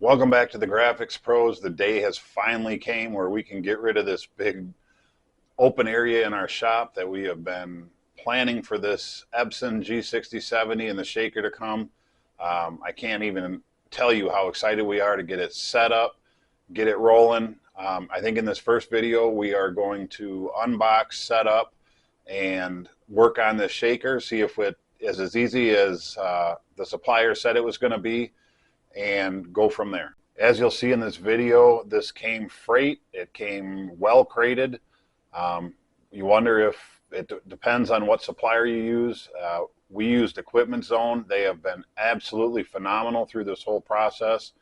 Welcome back to the Graphics Pros. The day has finally came where we can get rid of this big open area in our shop that we have been planning for this Epson G6070 and the shaker to come. I can't even tell you how excited we are to get it set up, get it rolling. I think in this first video we are going to unbox, set up, and work on this shaker, see if it is as easy as the supplier said it was going to be, and go from there. As you'll see in this video, this came freight. It came well crated. You wonder if it depends on what supplier you use. We used Equipment Zone. They have been absolutely phenomenal through this whole process.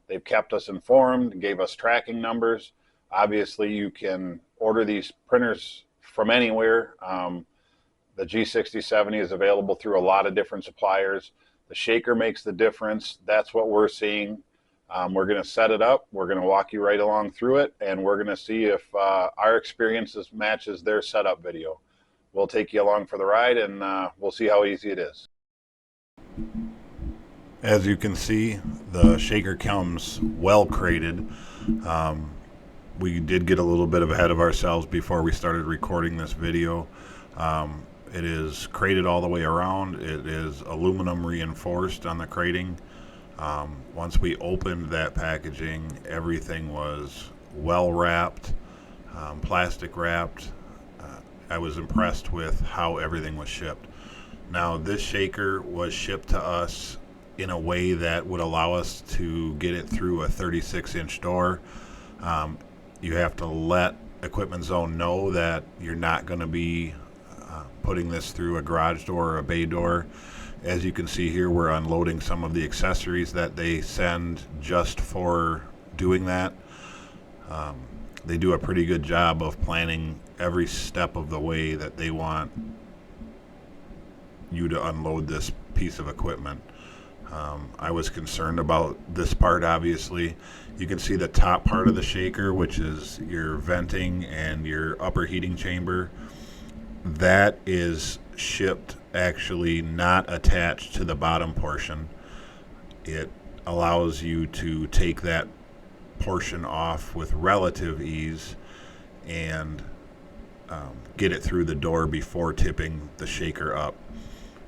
They've kept us informed, gave us tracking numbers. Obviously, you can order these printers from anywhere. The G6070 is available through a lot of different suppliers. The shaker makes the difference. That's what we're seeing. We're going to set it up. We're going to walk you right along through it, and we're going to see if our experiences matches their setup video. We'll take you along for the ride, and we'll see how easy it is. As you can see, the shaker comes well crated. We did get a little bit ahead of ourselves before we started recording this video. It is crated all the way around. It is aluminum reinforced on the crating. Once we opened that packaging, everything was well wrapped, plastic wrapped. I was impressed with how everything was shipped. Now, this shaker was shipped to us in a way that would allow us to get it through a 36-inch door. You have to let Equipment Zone know that you're not going to be putting this through a garage door or a bay door. As you can see here, we're unloading some of the accessories that they send just for doing that. They do a pretty good job of planning every step of the way that they want you to unload this piece of equipment. I was concerned about this part, obviously. You can see the top part of the shaker, which is your venting and your upper heating chamber. That is shipped actually not attached to the bottom portion. It allows you to take that portion off with relative ease and get it through the door before tipping the shaker up.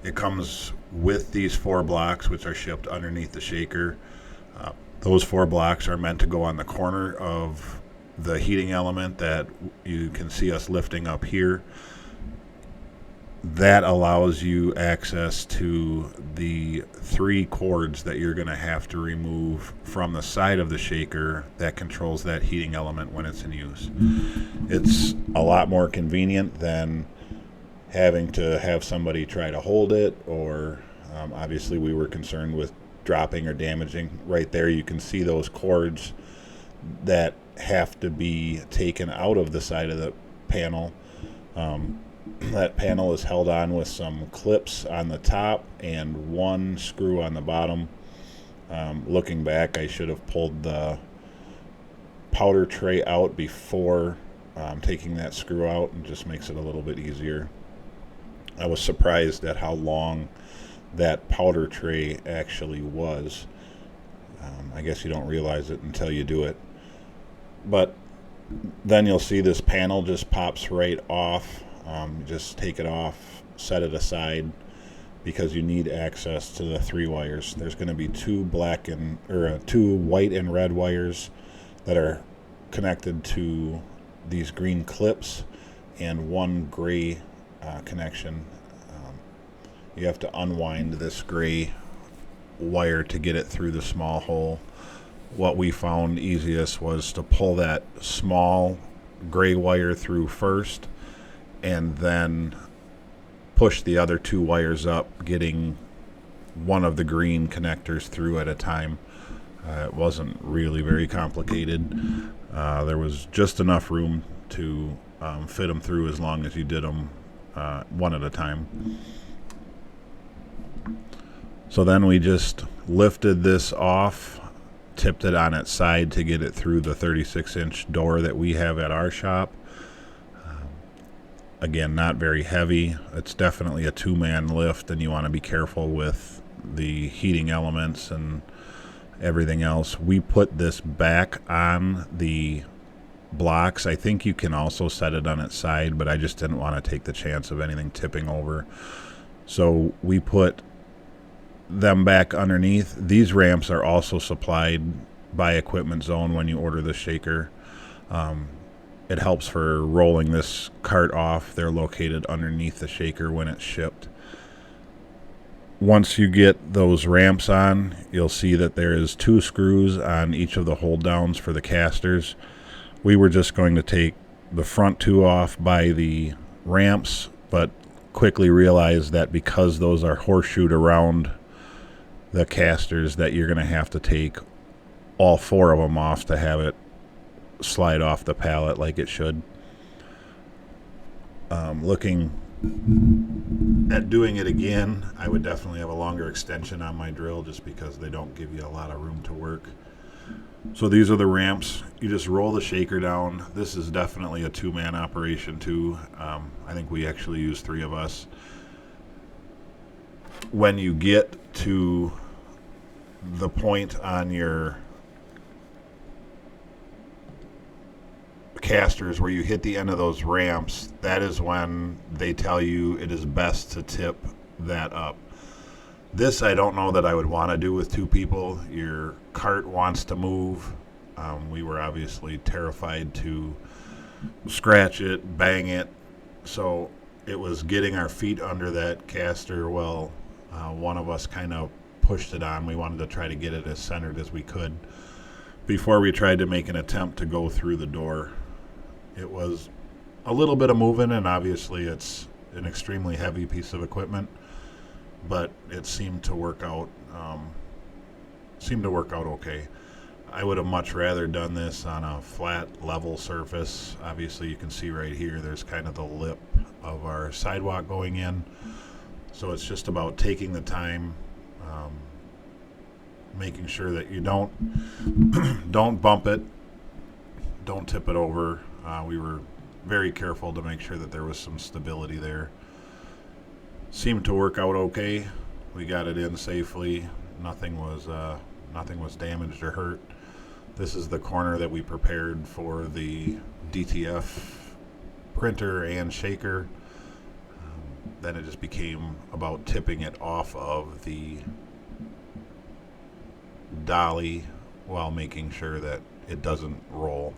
It comes with these 4 blocks, which are shipped underneath the shaker. Those 4 blocks are meant to go on the corner of the heating element that you can see us lifting up here. That allows you access to the 3 cords that you're going to have to remove from the side of the shaker that controls that heating element when it's in use. It's a lot more convenient than having to have somebody try to hold it, or obviously we were concerned with dropping or damaging. Right there you can see those cords that have to be taken out of the side of the panel. That panel is held on with some clips on the top and 1 screw on the bottom. Looking back, I should have pulled the powder tray out before taking that screw out, and just makes it a little bit easier. I was surprised at how long that powder tray actually was. I guess you don't realize it until you do it. But then you'll see this panel just pops right off. Just take it off, set it aside, because you need access to the 3 wires. There's going to be 2 white and red wires that are connected to these green clips, and 1 gray connection. You have to unwind this gray wire to get it through the small hole. What we found easiest was to pull that small gray wire through first, and then push the other 2 wires up, getting one of the green connectors through at a time. It wasn't really very complicated. There was just enough room to fit them through as long as you did them one at a time. So then we just lifted this off, tipped it on its side to get it through the 36-inch door that we have at our shop. Again, not very heavy. It's definitely a 2-man lift, and you want to be careful with the heating elements and everything else. We put this back on the blocks. I think you can also set it on its side, but I just didn't want to take the chance of anything tipping over. So we put them back underneath. These ramps are also supplied by Equipment Zone when you order the shaker. It helps for rolling this cart off. They're located underneath the shaker when it's shipped. Once you get those ramps on, you'll see that there is 2 screws on each of the hold downs for the casters. We were just going to take the front 2 off by the ramps, but quickly realized that because those are horseshoed around the casters, that you're going to have to take all 4 of them off to have it slide off the pallet like it should. Looking at doing it again, I would definitely have a longer extension on my drill just because they don't give you a lot of room to work. So these are the ramps. You just roll the shaker down. This is definitely a 2-man operation too. I think we actually use 3 of us. When you get to the point on your casters where you hit the end of those ramps, that is when they tell you it is best to tip that up. This I don't know that I would want to do with 2 people. Your cart wants to move. We were obviously terrified to scratch it, bang it, so it was getting our feet under that caster. Well, one of us kind of pushed it on. We wanted to try to get it as centered as we could before we tried to make an attempt to go through the door. It was a little bit of moving, and obviously it's an extremely heavy piece of equipment, but it seemed to work out. Okay. I would have much rather done this on a flat, level surface. Obviously, you can see right here, there's kind of the lip of our sidewalk going in. So it's just about taking the time, making sure that you don't bump it, don't tip it over. We were very careful to make sure that there was some stability there. Seemed to work out okay. We got it in safely. Nothing was damaged or hurt. This is the corner that we prepared for the DTF printer and shaker. Then it just became about tipping it off of the dolly while making sure that it doesn't roll.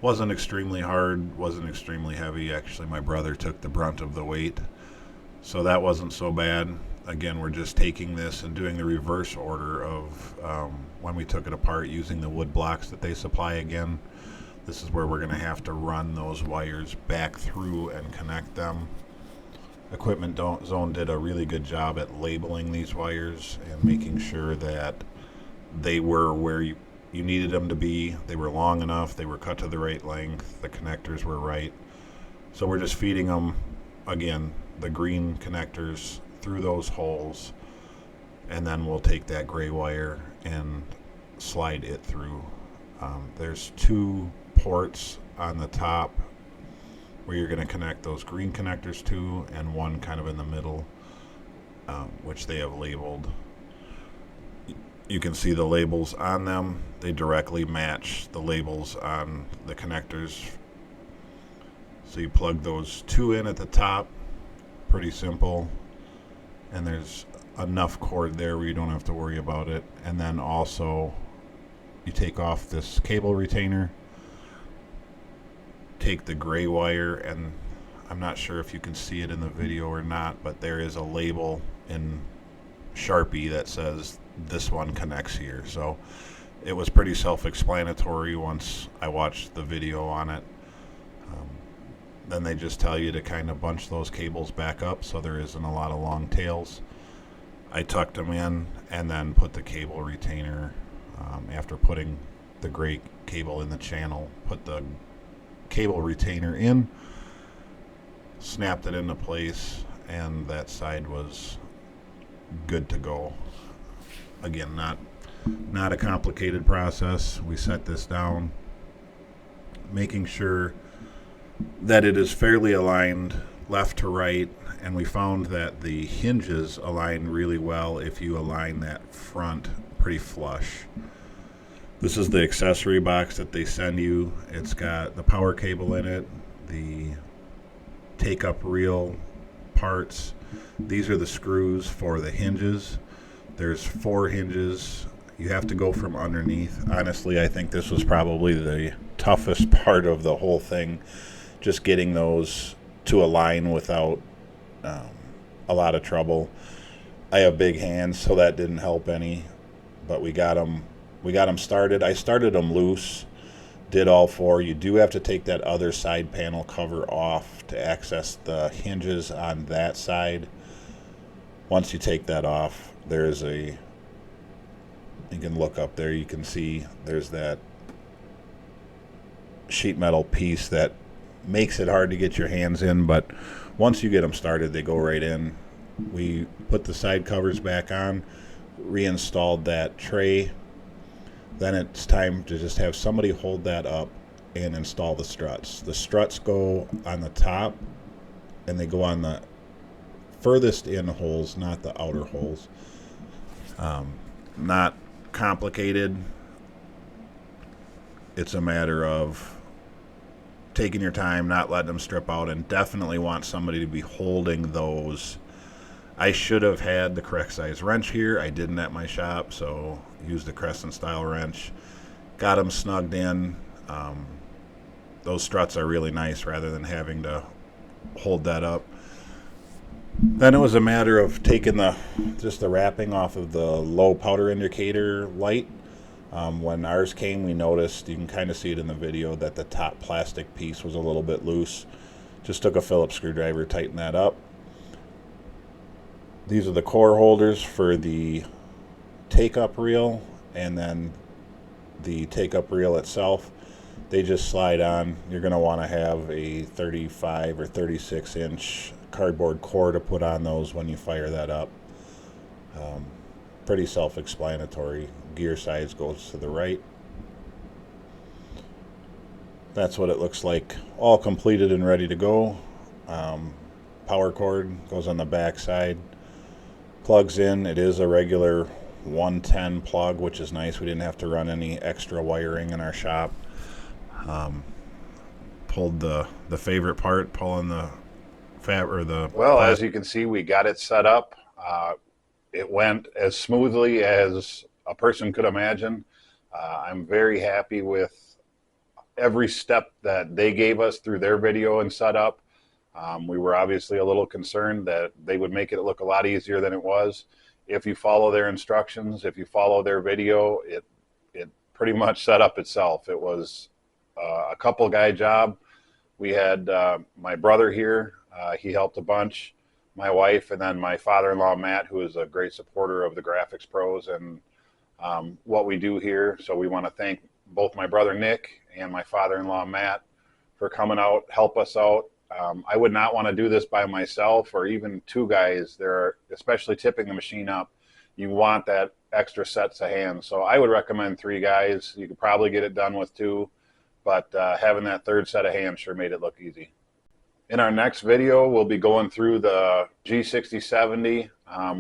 Wasn't extremely hard, wasn't extremely heavy. Actually, my brother took the brunt of the weight, so that wasn't so bad. Again, we're just taking this and doing the reverse order of when we took it apart, using the wood blocks that they supply again. This is where we're going to have to run those wires back through and connect them. Equipment Zone did a really good job at labeling these wires and making sure that they were where you needed them to be. They were long enough, they were cut to the right length, the connectors were right. So we're just feeding them, again, the green connectors through those holes, and then we'll take that gray wire and slide it through. There's 2 ports on the top where you're going to connect those green connectors to, and one kind of in the middle, which they have labeled. You can see the labels on them. They directly match the labels on the connectors. So you plug those 2 in at the top, pretty simple, and there's enough cord there where you don't have to worry about it. And then also you take off this cable retainer, take the gray wire, and I'm not sure if you can see it in the video or not, but there is a label in Sharpie that says this one connects here. So it was pretty self-explanatory once I watched the video on it. Then they just tell you to kind of bunch those cables back up so there isn't a lot of long tails. I tucked them in and then put the cable retainer, after putting the gray cable in the channel, put the cable retainer in, snapped it into place, and that side was good to go. Again, not a complicated process. We set this down, making sure that it is fairly aligned left to right, and we found that the hinges align really well if you align that front pretty flush. This is the accessory box that they send you. It's got the power cable in it, the take-up reel parts. These are the screws for the hinges. There's 4 hinges. You have to go from underneath. Honestly, I think this was probably the toughest part of the whole thing, just getting those to align without a lot of trouble. I have big hands, so that didn't help any, but we got them started. I started them loose, did all 4. You do have to take that other side panel cover off to access the hinges on that side. Once you take that off, there's you can look up there, you can see there's that sheet metal piece that makes it hard to get your hands in, but once you get them started, they go right in. We put the side covers back on, reinstalled that tray. Then it's time to just have somebody hold that up and install the struts. The struts go on the top, and they go on the furthest in holes, not the outer holes. Not complicated. It's a matter of taking your time, not letting them strip out, and definitely want somebody to be holding those. I should have had the correct size wrench here. I didn't at my shop, so used a Crescent style wrench. Got them snugged in. Those struts are really nice rather than having to hold that up. Then it was a matter of taking just the wrapping off of the low powder indicator light. When ours came, we noticed, you can kind of see it in the video, that the top plastic piece was a little bit loose. Just took a Phillips screwdriver, tightened that up. These are the core holders for the take-up reel, and then the take-up reel itself. They just slide on. You're going to want to have a 35 or 36 inch cardboard core to put on those when you fire that up. Pretty self-explanatory. Gear size goes to the right. That's what it looks like, all completed and ready to go. Power cord goes on the back side. Plugs in. It is a regular 110 plug, which is nice. We didn't have to run any extra wiring in our shop. Pulled the favorite part, pulling the fat or the. Well, as you can see, we got it set up. It went as smoothly as a person could imagine. I'm very happy with every step that they gave us through their video and setup. We were obviously a little concerned that they would make it look a lot easier than it was. If you follow their instructions, if you follow their video, it pretty much set up itself. It was a couple guy job. We had my brother here. He helped a bunch. My wife, and then my father-in-law, Matt, who is a great supporter of the Graphics Pros and what we do here. So we want to thank both my brother, Nick, and my father-in-law, Matt, for coming out, help us out. I would not want to do this by myself or even 2 guys. Especially tipping the machine up, you want that extra sets of hands. So I would recommend 3 guys. You could probably get it done with 2, but having that 3rd set of hands sure made it look easy. In our next video, we'll be going through the G6070.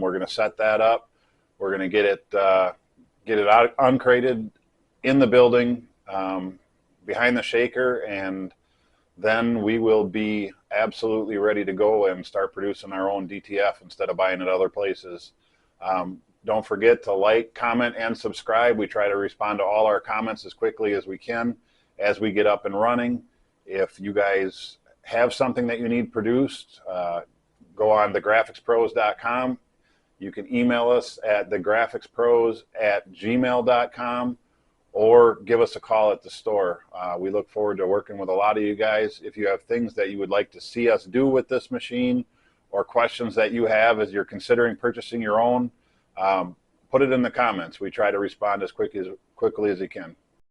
We're going to set that up. We're going to get it out, uncrated in the building behind the shaker, and then we will be absolutely ready to go and start producing our own DTF instead of buying at other places. Don't forget to like, comment, and subscribe. We try to respond to all our comments as quickly as we can as we get up and running. If you guys have something that you need produced, go on thegraphicspros.com. You can email us at thegraphicspros@gmail.com or give us a call at the store. We look forward to working with a lot of you guys. If you have things that you would like to see us do with this machine or questions that you have as you're considering purchasing your own, put it in the comments. We try to respond as quickly as we can.